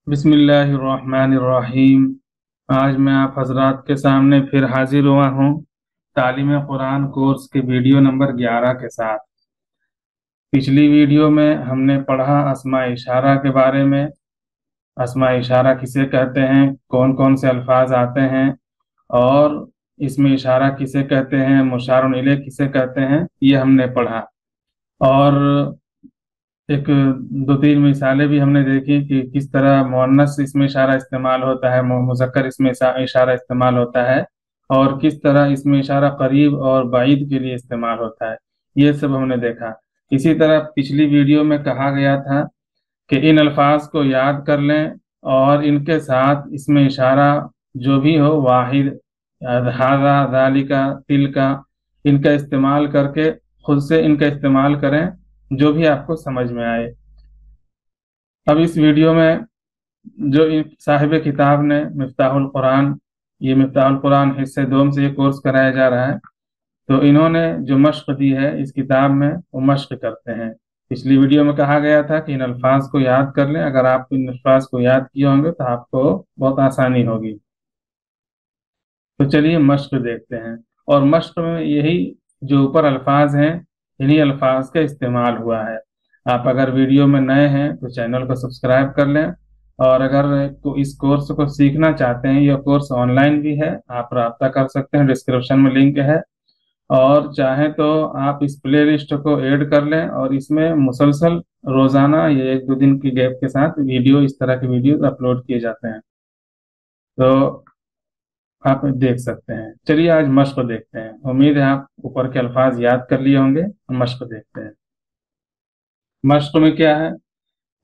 बिस्मिल्लाहिर्रहमानिर्रहीम। आज मैं आप हजरात के सामने फिर हाजिर हुआ हूँ तालीम कुरान कोर्स के वीडियो नंबर 11 के साथ। पिछली वीडियो में हमने पढ़ा अस्मा इशारा के बारे में। अस्मा इशारा किसे कहते हैं, कौन कौन से अल्फाज आते हैं और इसमें इशारा किसे कहते हैं, मुशारुन इलैह किसे कहते हैं, ये हमने पढ़ा। और एक दो तीन मिसालें भी हमने देखी कि किस तरह मुअन्नस इसमें इशारा इस्तेमाल होता है, मुज़क्कर इसमें इशारा इस्तेमाल होता है, और किस तरह इसमें इशारा करीब और बाइद के लिए इस्तेमाल होता है। ये सब हमने देखा। इसी तरह पिछली वीडियो में कहा गया था कि इन अल्फाज को याद कर लें और इनके साथ इसमें इशारा जो भी हो, वाहिद, हाजा, जालिका, तिलका, इनका इस्तेमाल करके खुद से इनका इस्तेमाल करें जो भी आपको समझ में आए। अब इस वीडियो में जो साहिब किताब ने मिफ्ताहुल कुरान, ये मिफ्ताहुल कुरान हिस्से 2 से ये कोर्स कराया जा रहा है, तो इन्होंने जो मश्क दी है इस किताब में वो मश्क करते हैं। पिछली वीडियो में कहा गया था कि इन अल्फाज को याद कर लें। अगर आप इन अल्फाज को याद किए होंगे तो आपको बहुत आसानी होगी। तो चलिए मश्क देखते हैं। और मश्क में यही जो ऊपर अल्फाज हैं, इन्हीं अल्फाज का इस्तेमाल हुआ है। आप अगर वीडियो में नए हैं तो चैनल को सब्सक्राइब कर लें, और अगर इस कोर्स को सीखना चाहते हैं, यह कोर्स ऑनलाइन भी है, आप राब्ता कर सकते हैं, डिस्क्रिप्शन में लिंक है। और चाहें तो आप इस प्ले लिस्ट को ऐड कर लें और इसमें मुसलसल रोजाना या 1-2 दिन की गैप के साथ वीडियो, इस तरह के वीडियो अपलोड किए जाते हैं, तो आप देख सकते हैं। चलिए आज मश्क देखते हैं। उम्मीद है आप ऊपर के अल्फाज याद कर लिए होंगे। मश्क देखते हैं। मश्क में क्या है,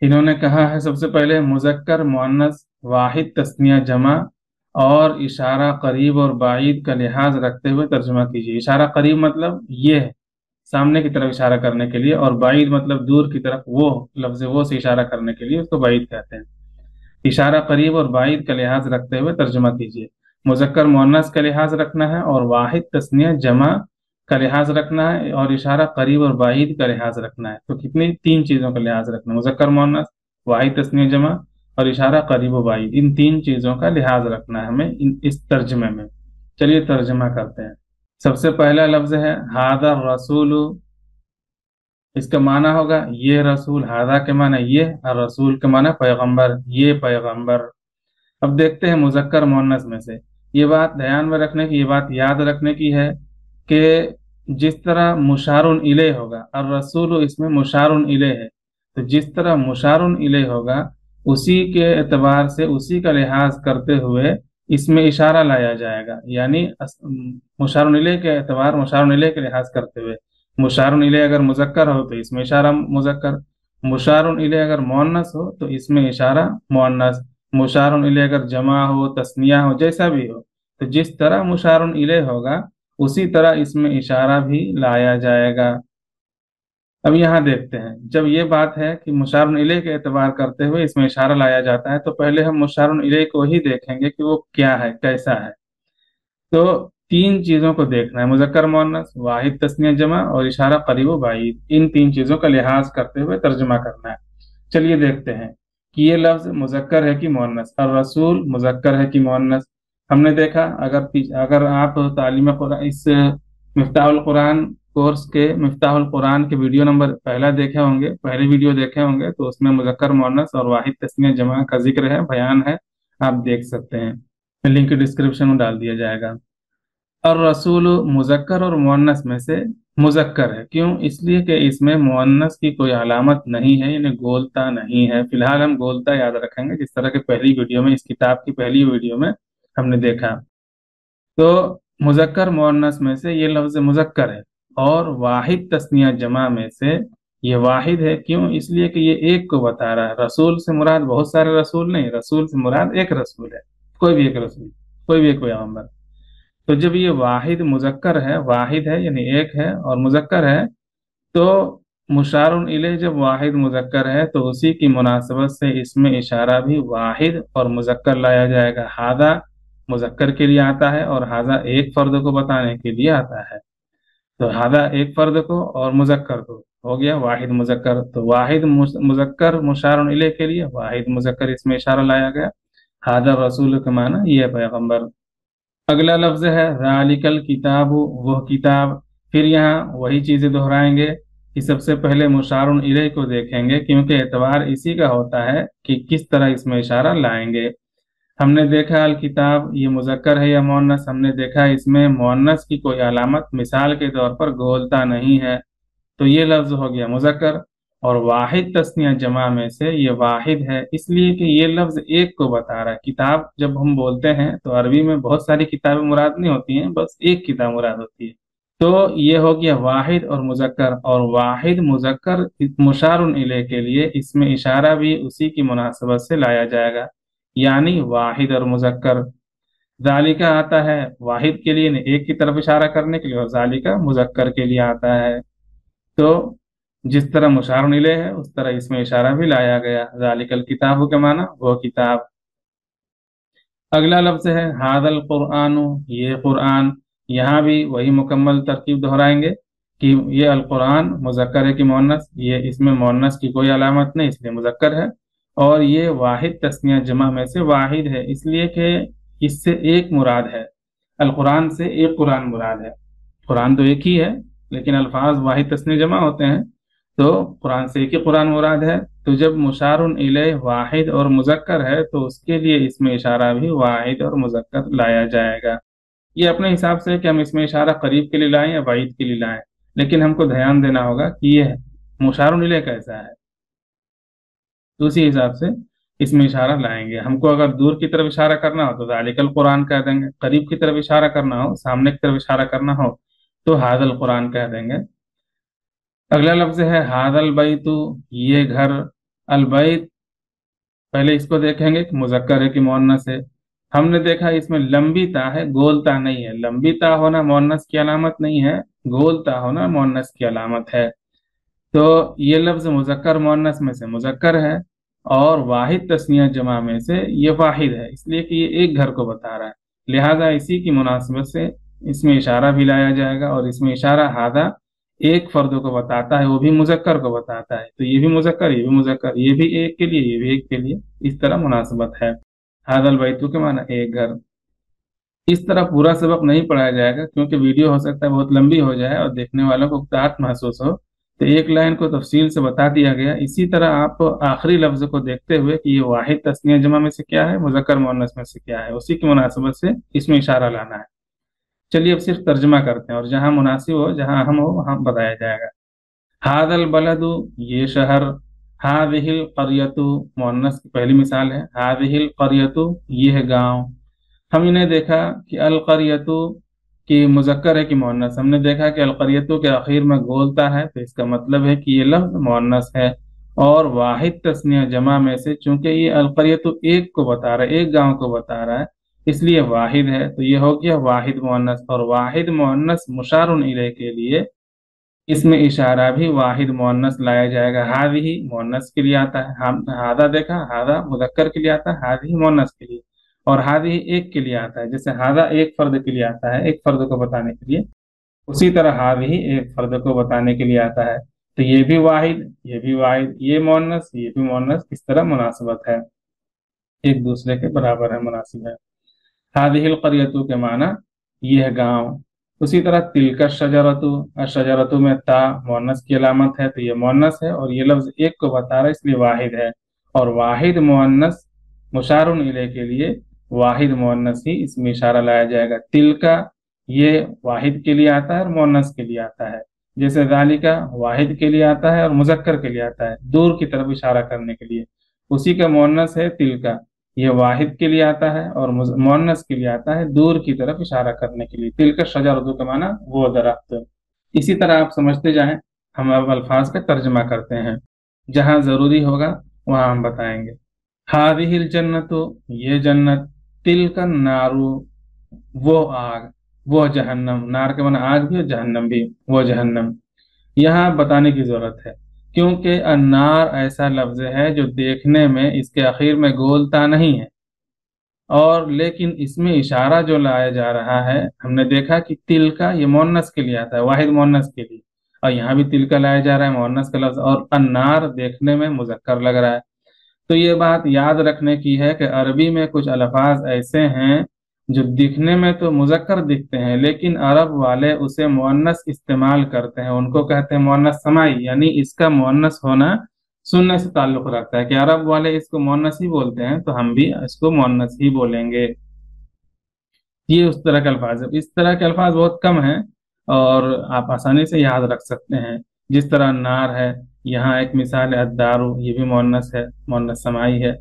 इन्होंने कहा है सबसे पहले मुज़क्कर मुअन्नस वाहिद तस्निया जमा और इशारा करीब और बाइद का लिहाज रखते हुए तर्जुमा कीजिए। इशारा करीब मतलब ये है, सामने की तरफ इशारा करने के लिए, और बाइद मतलब दूर की तरफ, वो लफ्ज़ वो से इशारा करने के लिए उसको बाइद कहते हैं। इशारा करीब और बाइद का लिहाज रखते हुए तर्जुमा कीजिए। मुज़क्कर मुअन्नस का लिहाज रखना है और वाहिद तस्निया जमा का लिहाज रखना है, और इशारा करीब और बाइद का लिहाज रखना है। तो कितनी 3 चीज़ों का लिहाज रखना है, मुज़क्कर मुअन्नस, वाहिद तस्निया जमा और इशारा करीब व बाइद। इन 3 चीज़ों का लिहाज रखना है हमें इस तर्जमे में। चलिए तर्जमा करते हैं। सबसे पहला लफ्ज़ है हादा रसूल। इसका माना होगा ये रसूल, हादा के माना ये, और रसूल के माना पैगंबर, ये पैगंबर। अब देखते हैं मुज़क्कर मुअन्नस में से। ये बात ध्यान में रखने की, ये बात याद रखने की है कि जिस तरह मुशारुन इलैह होगा, और रसूल इसमें मुशारुन इलैह है, तो जिस तरह मुशारुन इलैह होगा उसी के एतबार से, उसी का लिहाज करते हुए इसमें इशारा लाया जाएगा। यानी मुशारुन इलैह के एतबार, मुशारुन इलैह के लिहाज करते हुए, मुशारुन इलैह अगर मुज़क्कर हो तो इसमें इशारा मुज़क्कर, मुशारुन इलैह अगर मुअन्नस हो तो इसमें इशारा मुअन्नस, मुशारुन इलैह अगर जमा हो, तस्निया हो, जैसा भी हो, तो जिस तरह मुशारुन इलैह होगा उसी तरह इसमें इशारा भी लाया जाएगा। अब यहाँ देखते हैं, जब ये बात है कि मुशारुन इलैह के एतबार करते हुए इसमें इशारा लाया जाता है, तो पहले हम मुशारुन इलैह को ही देखेंगे कि वो क्या है, कैसा है। तो 3 चीज़ों को देखना है, मुज़क्कर मुअन्नस, वाहिद तस्निया जमा और इशारा करीब व बाइद। इन 3 चीज़ों का लिहाज करते हुए तर्जुमा करना है। चलिए देखते हैं कि ये लफ्ज़ मुज़क्कर है कि मुअन्नस, और रसूल मुज़क्कर है कि मुअन्नस। हमने देखा, अगर आप तालीम कुरान, इस मिफ्ताहुल कुरान कोर्स के मिफ्ताहुल कुरान के वीडियो नंबर पहला देखे होंगे, पहले वीडियो देखे होंगे, तो उसमें मुज़क्कर मुअन्नस और वाहिद तस्निया जमा का जिक्र है, बयान है, आप देख सकते हैं। लिंक डिस्क्रिप्शन में डाल दिया जाएगा। और रसूल मुज़क्कर और मुअन्नस में से मुज़क्कर है, क्यों? इसलिए कि इसमें मुअन्नस की कोई अलामत नहीं है, यानी गोलता नहीं है। फिलहाल हम गोलता याद रखेंगे, जिस तरह के पहली वीडियो में, इस किताब की पहली वीडियो में हमने देखा। तो मुज़क्कर मुअन्नस में से ये लफ्ज़ मुज़क्कर है, और वाहिद तस्निया जमा में से ये वाहिद है। क्यों? इसलिए कि ये एक को बता रहा है। रसूल से मुराद बहुत सारे रसूल नहीं, रसूल से मुराद एक रसूल है, कोई भी एक रसूल, कोई भी एक पैगंबर। तो जब ये वाहिद मुज़क्कर है, वाहिद है यानी एक है और मुज़क्कर है, तो मुशारुन इलैह जब वाहिद मुज़क्कर है तो उसी की मुनासबत से इसमें इशारा भी वाहिद और मुज़क्कर लाया जाएगा। हादा मुज़क्कर के लिए आता है और हादा एक फर्द को बताने के लिए आता है। तो हादा एक फर्द को और मुज़क्कर को, हो गया वाहिद मुजक्कर। तो वाहिद मुजक्कर मुशारुन इलैह के लिए वाहिद मुजक्कर इसमें इशारा लाया गया। हादर रसूल का माना ये पैगंबर। अगला लफ्ज है ज़ालिकल किताब, वह किताब। फिर यहाँ वही चीजें दोहराएंगे कि सबसे पहले मुशारुन इलैह को देखेंगे, क्योंकि एतबार इसी का होता है कि किस तरह इसमें इशारा लाएंगे। हमने देखा अल किताब ये मुजक्कर है या मुअन्नस, हमने देखा इसमें मुअन्नस की कोई अलामत मिसाल के तौर पर गोलता नहीं है, तो ये लफ्ज हो गया मुजक्कर। और वाहिद तस्निया जमा में से ये वाहिद है, इसलिए कि ये लफ्ज एक को बता रहा है। किताब जब हम बोलते हैं तो अरबी में बहुत सारी किताबें मुराद नहीं होती हैं, बस एक किताब मुराद होती है। तो ये हो गया वाहिद और मुजक्कर। और वाहिद मुजक्कर मुशारुन इलैह के लिए इसमें इशारा भी उसी की मुनासबत से लाया जाएगा, यानी वाहिद और मुजक्कर। जालिका आता है वाहिद के लिए, एक की तरफ इशारा करने के लिए, और जालिका मुजक्कर के लिए आता है। तो जिस तरह मुशारुन इलैह है उस तरह इसमें इशारा भी लाया गया। जालिकल किताब के माना वो किताब। अगला लफ्ज है हादल कुरान, ये कुरान। यहाँ भी वही मुकम्मल तरकीब दोहराएंगे कि ये अल कुरान मुजक्कर है कि मुअन्नस, ये इसमें मुअन्नस की कोई अलामत नहीं इसलिए मुजक्कर है। और ये वाहिद तस्निया जमा में से वाहिद है, इसलिए कि इससे एक मुराद है। अल कुरान से एक कुरान मुराद है। कुरान तो एक ही है लेकिन अल्फाज वाहिद तस्नीय जमा होते हैं, तो कुरान से एक ही कुरान मुराद है। तो जब मुशारुन इलैह वाहिद और मुजक्कर है तो उसके लिए इसमें इशारा भी वाहिद और मुजक्कर लाया जाएगा। ये अपने हिसाब से है कि हम इसमें इशारा करीब के लिए लाएं या बाइद के लिए लाएं, लेकिन हमको ध्यान देना होगा कि ये मुशारुन इलैह कैसा है, तो उसी हिसाब से इसमें इशारा लाएंगे। हमको अगर दूर की तरफ इशारा करना हो तो ज़ालिकल कुरान कह देंगे, करीब की तरफ इशारा करना हो, सामने की तरफ इशारा करना हो तो हादल कुरान कह देंगे। अगला लफ्ज है हादल बैतु, ये घर। अल बैत पहले इसको देखेंगे कि मुजक्कर है कि मुअन्नस है। हमने देखा इसमें लंबी ता है, गोल ता नहीं है। लंबी ता होना मुअन्नस की अलामत नहीं है, गोल ता होना मुअन्नस की अलामत है। तो ये लफ्ज मुजक्कर मुअन्नस में से मुजक्कर है और वाहिद तस्निया जमा में से ये वाहिद है, इसलिए कि ये एक घर को बता रहा है। लिहाजा इसी की मुनासिबत से इसमें इशारा भी लाया जाएगा। और इसमें इशारा हादा एक फर्द को बताता है, वो भी मुजक्कर को बताता है, तो ये भी मुजक्कर ये भी मुजक्कर, ये भी एक के लिए ये भी एक के लिए, इस तरह मुनासिबत है। हादल बैतू के माना एक घर। इस तरह पूरा सबक नहीं पढ़ाया जाएगा क्योंकि वीडियो हो सकता है बहुत लंबी हो जाए और देखने वालों को उकताहट महसूस हो, तो एक लाइन को तफसील से बता दिया गया। इसी तरह आप आखिरी लफ्ज को देखते हुए कि ये वाहिद तस्निया जमा में से क्या है, मुजक्कर मुअन्नस में से क्या है, उसी की मुनासिबत से इसमें इशारा लाना है। चलिए अब सिर्फ तर्जमा करते हैं और जहां मुनासिब हो जहां हम हो वहां बताया जाएगा। हादल बलदु, ये शहर। हादिहिल करियतु मुअन्नस की पहली मिसाल है। हादिहिल करियतु, ये है गांव। हम इन्हें देखा कि अल करियतु की मुजक्कर है कि मुअन्नस। हमने देखा कि अल करियतु के आखिर में गोलता है, तो इसका मतलब है कि ये लफ्ज मुअन्नस है। और वाहिद तस्निया जमा में से चूंकि ये अल करियतु एक को बता रहा है, एक गांव को बता रहा है, इसलिए वाहिद है, तो ये हो गया वाहिद मुअन्नस। और वाहिद मुअन्नस मुशारुन इलैह के लिए इसमें इशारा भी वाहिद मुअन्नस लाया जाएगा। हादिही मुअन्नस के लिए आता है, हादा देखा, हादा मुजक्कर के लिए आता है, हादिही मुअन्नस के लिए। और हादिही एक के लिए आता है, जैसे हादा एक फर्द के लिए आता है, एक फर्द को बताने के लिए, उसी तरह हादिही एक फर्द को बताने के लिए आता है। तो ये भी वाहिद ये भी वाहिद, ये मुअन्नस ये भी मुअन्नस, इस तरह मुनासिबत है, एक दूसरे के बराबर है, मुनासिब है। हादिहिल करियतु के माना ये है गांव। उसी तरह तिलका शजरतु, शजरतु में ता मुअन्नस की अलामत है, तो ये मुअन्नस है और ये लफ्ज एक को बता रहा है इसलिए वाहिद है। और वाहिद मुअन्नस मुशारुन इलैह के लिए वाहिद मुअन्नस ही इसमें इशारा लाया जाएगा। तिलका ये वाहिद के लिए आता है और मुअन्नस के लिए आता है, जैसे ज़ालिका वाहिद के लिए आता है और मुजक्कर के लिए आता है, दूर की तरफ इशारा करने के लिए। उसी का मुअन्नस है तिलका, ये वाहिद के लिए आता है और मुअन्नस के लिए आता है, दूर की तरफ इशारा करने के लिए। तिलका शजरतु का माना वो दरख्त। इसी तरह आप समझते जाएं, हम अब अल्फाज का तर्जमा करते हैं, जहां जरूरी होगा वहां हम बताएंगे। हादिहिल जन्नतु, ये जन्नत। तिलका नारू, वो आग, वो जहन्नम। नार के माना आग भी और जहन्नम भी, वो जहन्नम। यहाँ बताने की जरूरत है क्योंकि अन्नार ऐसा लफ्ज है जो देखने में इसके आखिर में गोलता नहीं है, और लेकिन इसमें इशारा जो लाया जा रहा है, हमने देखा कि तिल का ये मुअन्नस के लिए आता है, वाहिद मुअन्नस के लिए। और यहाँ भी तिल का लाया जा रहा है मुअन्नस का लफ्ज, और अन्नार देखने में मुजक्कर लग रहा है। तो ये बात याद रखने की है कि अरबी में कुछ अल्फाज ऐसे हैं जो दिखने में तो मुजक्कर दिखते हैं, लेकिन अरब वाले उसे मुअन्नस इस्तेमाल करते हैं। उनको कहते हैं मुअन्नस समाई, यानी इसका मुअन्नस होना सुनने से ताल्लुक रखता है कि अरब वाले इसको मुअन्नस ही बोलते हैं तो हम भी इसको मुअन्नस ही बोलेंगे। ये उस तरह के अल्फाज है। इस तरह के अल्फाज बहुत कम हैं और आप आसानी से याद रख सकते हैं। जिस तरह नार है, यहाँ एक मिसाल है अद्दारू, ये भी मुअन्नस है, मुअन्नस समाई है।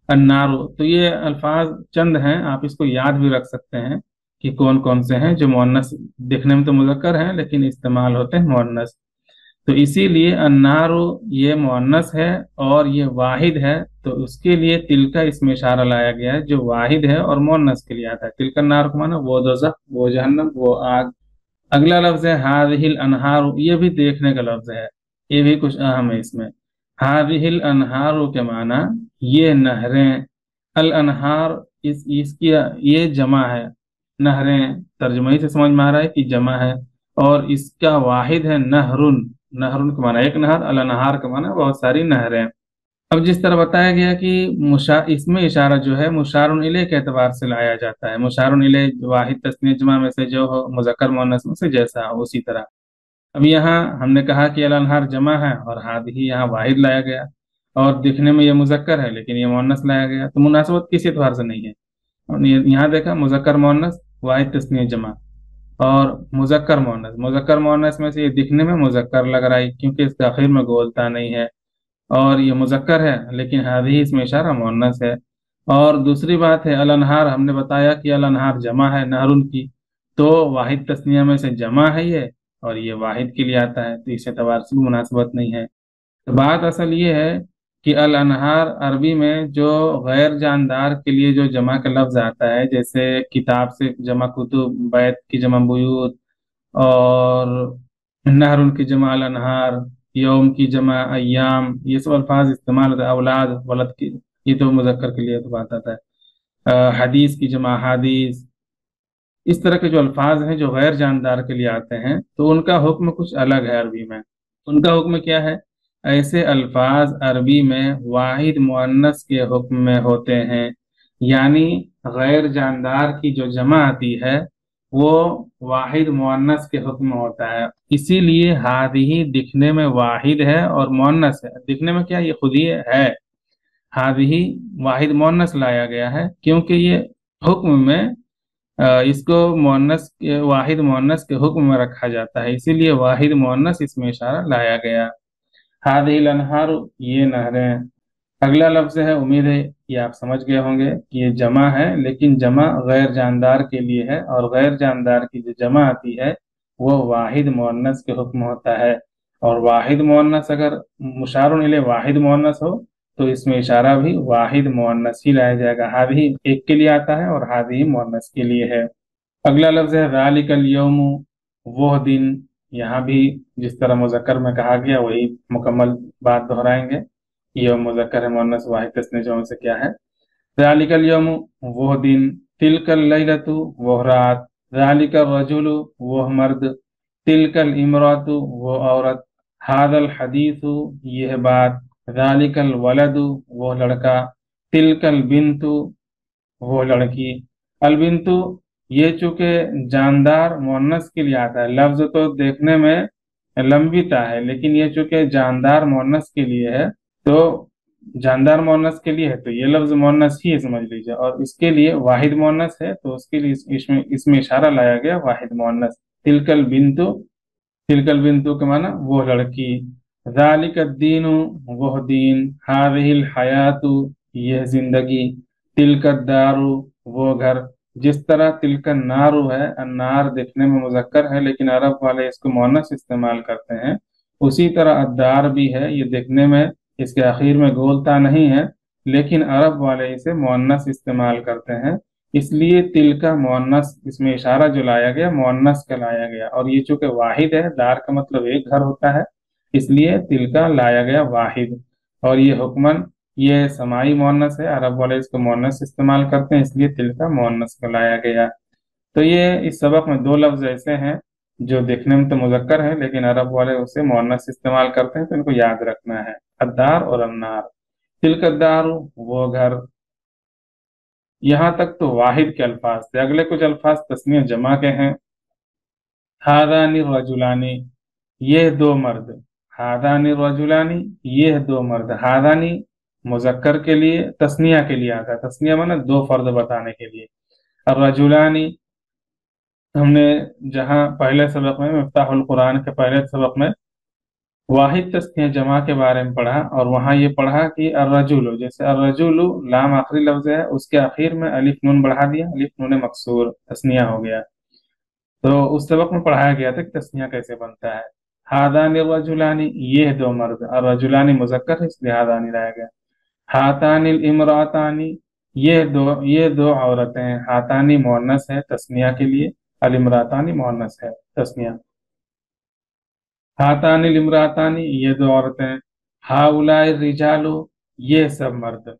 अन्नारू, तो ये अल्फाज चंद हैं, आप इसको याद भी रख सकते हैं कि कौन कौन से हैं जो मुअन्नस दिखने में तो मुज़क्कर हैं लेकिन इस्तेमाल होते हैं मुअन्नस। तो इसीलिए अन्नारू ये मुअन्नस है और ये वाहिद है, तो उसके लिए तिल का इसमें इशारा लाया गया है जो वाहिद है और मुअन्नस के लिए आता है। तिल का नार को माना वो दोज़ख, वो जहन्नम, वो आग। अगला लफ्ज है हादिहिल अनहार, ये भी देखने का लफ्ज है, ये भी कुछ अहम है इसमें। हादिहिल अनहार के माना ये नहरें, अल अनहार इसकी ये जमा है, नहरें तर्जुमे से समझ में आ रहा है कि जमा है, और इसका वाहिद है नहरुन। नहरुन का माना एक नहर, अल अनहार का माना बहुत सारी नहरें। अब जिस तरह बताया गया कि इसमें इशारा जो है मुशारुन इले के एतबार से लाया जाता है। मुशारुन इले वाहिद तस्नीय जमा में से जो हो, मुज़क्कर मुअन्नस में से जैसा हो उसी तरह। अब यहाँ हमने कहा कि अल अनहार जमा है और हादिही यहाँ वाहिद लाया गया, और दिखने में ये मुज़क्कर है लेकिन ये मुअन्नस लाया गया, तो मुनासिबत किसी एतबार से नहीं है। और यहाँ देखा मुज़क्कर मुअन्नस वाहिद तस्नीय जमा, और मुज़क्कर मुअन्नस, मुज़क्कर मुअन्नस में से ये दिखने में मुज़क्कर लग रहा है क्योंकि इसके आखिर में गोलता नहीं है, और ये मुज़क्कर है लेकिन हादी इसमें इशारा मुअन्नस है। और दूसरी बात है अल अनहार, हमने बताया कि अल अनहार जमा है नहरुन की, तो वाहिद तस्निया में से जमा है ये, और ये वाहिद के लिए आता है, तो इस एतबार से भी मुनासिबत नहीं है। तो बात असल ये है कि अल अनहार अरबी में जो गैर जानदार के लिए जो जमा का लफ्ज आता है, जैसे किताब से जमा कुतुब, बैत की जमा बुयूत, और नहरुन की जमा अल अनहार, यौम की जमा अय्याम, ये सब अल्फाज इस्तेमाल होता है। औलाद, वलद की, ये तो मुजक्कर के लिए तो बात आता है। हदीस की जमा हादीस, इस तरह के जो अल्फाज हैं जो गैर जानदार के लिए आते हैं तो उनका हुक्म कुछ अलग है अरबी में। उनका हुक्म क्या है? ऐसे अल्फाज अरबी में वाहिद मुअन्नस के हुक्म में होते हैं, यानी गैर जानदार की जो जमा आती है वो वाहिद मुअन्नस के हुक्म में होता है। इसीलिए हादिही दिखने में वाहिद है और मुअन्नस है। दिखने में क्या, ये खुद ही है, हादिही वाहिद मुअन्नस लाया गया है क्योंकि ये हुक्म में इसको मुअन्नस के, वाहिद मुअन्नस के हुक्म में रखा जाता है, इसीलिए वाहिद मुअन्नस इसमें इशारा लाया गया। हादिहिल अनहार, ये नहरें। अगला लफ्ज है, उम्मीद है ये आप समझ गए होंगे कि ये जमा है, लेकिन जमा गैर जानदार के लिए है, और गैर जानदार की जो जमा आती है वो वाहिद मुअन्नस के हुक्म होता है। और वाहिद मुअन्नस अगर मुशारुन इले वाहिद मुअन्नस हो तो इसमें इशारा भी वाहिद मुअन्नस ही लाया जाएगा। हादी एक के लिए आता है और हादी मुअन्नस के लिए है। अगला लफ्ज है ज़ालिकल यौम, वह दिन। यहाँ भी जिस तरह मुज़क्कर में कहा गया वही मुकम्मल बात दोहराएंगे। यौम मुज़क्कर है, मुअन्नस वाहिद तस्नीय जमा से क्या है? ज़ालिकल यौम, वह दिन। तिलकल लैलतु, वह रात। ज़ालिकल रजुलु, वह मर्द। तिलकल इमरातु, वह औरत। हादल हदीसु, यह बात। ज़ालिकल वलदु, वह लड़का। तिलकल बिन्तु, वो लड़की। अलबिंतु, ये चूंकि जानदार मुअन्नस के लिए आता है, लफ्ज तो देखने में लंबिता है लेकिन ये चूंकि जानदार मुअन्नस के लिए है, तो जानदार मुअन्नस के लिए है तो ये लफ्ज मुअन्नस ही है समझ लीजिए, और इसके लिए वाहिद मुअन्नस है तो उसके लिए इसमें इशारा लाया गया वाहिद मुअन्नस। तिलकल बिंतु, तिलकल बिंतु के माना वो लड़की। ज़ालिक दीनु, वह दीन। हादिहिल हयातु, यह जिंदगी। तिलक दारू, वो घर। जिस तरह तिलक नारू है, अन्नार दिखने में मुजक्कर है लेकिन अरब वाले इसको मुअन्नस इस्तेमाल करते हैं, उसी तरह अद्दार भी है, ये दिखने में इसके आखिर में गोलता नहीं है लेकिन अरब वाले इसे मुअन्नस इस्तेमाल करते हैं। इसलिए तिल का मुअन्नस, इसमें इशारा जो लाया गया मुअन्नस का लाया गया, और ये चूंकि वाहिद है, दार का मतलब एक घर होता है, इसलिए तिल का लाया गया वाहिद। और ये हुक्मन ये समाई मुअन्नस है, अरब वाले इसको मुअन्नस इस्तेमाल करते हैं इसलिए तिल का मुअन्नस का लाया गया। तो ये इस सबक में दो लफ्ज ऐसे हैं जो देखने में तो मुज़क्कर है लेकिन अरब वाले उसे मुअन्नस इस्तेमाल करते हैं, तो इनको याद रखना है। अद्दार और अन्नार। तिल्क दारू, वो घर। यहाँ तक तो वाहिद के अल्फाज थे, अगले कुछ अल्फाज तस्नीय जमा के हैं। हादानी रजुलानी, ये दो मर्द। हादानी रजुलानी, ये दो मर्द। हादानी मुजक्कर के लिए, तस्निया के लिए आता है। तस्निया माने दो फर्द बताने के लिए। और रजुलानी, हमने जहाँ पहले सबक में, मिफ्ताहुल कुरान के पहले सबक में वाहिद तस्निया जमा के बारे में पढ़ा, और वहाँ ये पढ़ा कि अर्रजुलु, जैसे अर्रजुलु लाम आखिरी लफ्ज है, उसके आखिर में अलिफ नून बढ़ा दिया, अलिफ नून मकसूर, तस्निया हो गया। तो उस सबक में पढ़ाया गया था कि तस्निया कैसे बनता है। हादानी रजुलानी, ये दो मर्द। और रजुलानी मुजक्कर है इसलिए हादानी लाया गया। हातानी इमरातानी, ये दो औरतें हैं। हातानी मुअन्नस है तस्निया के लिए, अल इमरातानी मुअन्नस है तस्निया। हातानी इमरातानी, ये दो औरतें। हाउलाई रिजालु, ये सब मर्द।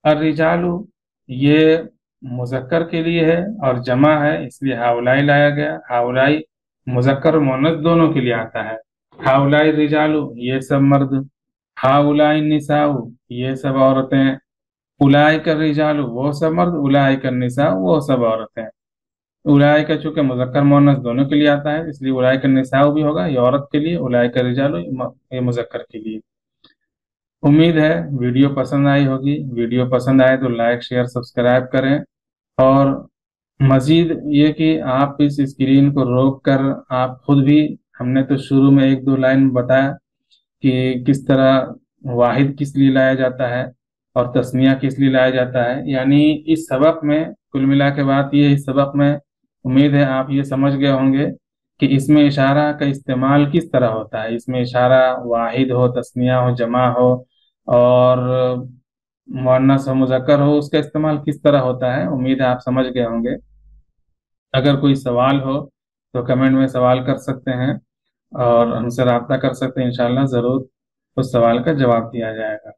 और रिजालु, ये मुजक्कर के लिए है और जमा है इसलिए हाउलाई लाया गया। हाउलाई मुजक्कर और मुअन्नस दोनों के लिए आता है। हाउलाई रिजालु, ये सब मर्द। हाउलाई निसाउ, ये सब औरतें। उलाई का रिजालु, वो सब मर्द। उलाई का निसा, वो सब औरतें। उलाई का चूंकि मुजक्कर मुअन्नस दोनों के लिए आता है इसलिए उलाई का निसाउ भी होगा, ये औरत के लिए। उलाई का रिजालु, ये मुजक्कर के लिए। उम्मीद है वीडियो पसंद आई होगी। वीडियो पसंद आए तो लाइक शेयर सब्सक्राइब करें। और मजीद ये कि आप इस स्क्रीन को रोक कर आप खुद भी, हमने तो शुरू में एक दो लाइन बताया कि किस तरह वाहिद किस लिए लाया जाता है और तस्निया किस लिए लाया जाता है। यानी इस सबक में कुल मिला के बात ये, इस सबक में उम्मीद है आप ये समझ गए होंगे कि इसमें इशारा का इस्तेमाल किस तरह होता है। इसमें इशारा वाहिद हो, तस्निया हो, जमा हो, और मुअन्नस हो, मुजक्कर हो, उसका इस्तेमाल किस तरह होता है। उम्मीद है आप समझ गए होंगे। अगर कोई सवाल हो तो कमेंट में सवाल कर सकते हैं और हमसे रब्ता कर सकते हैं। इंशाल्लाह ज़रूर उस सवाल का जवाब दिया जाएगा।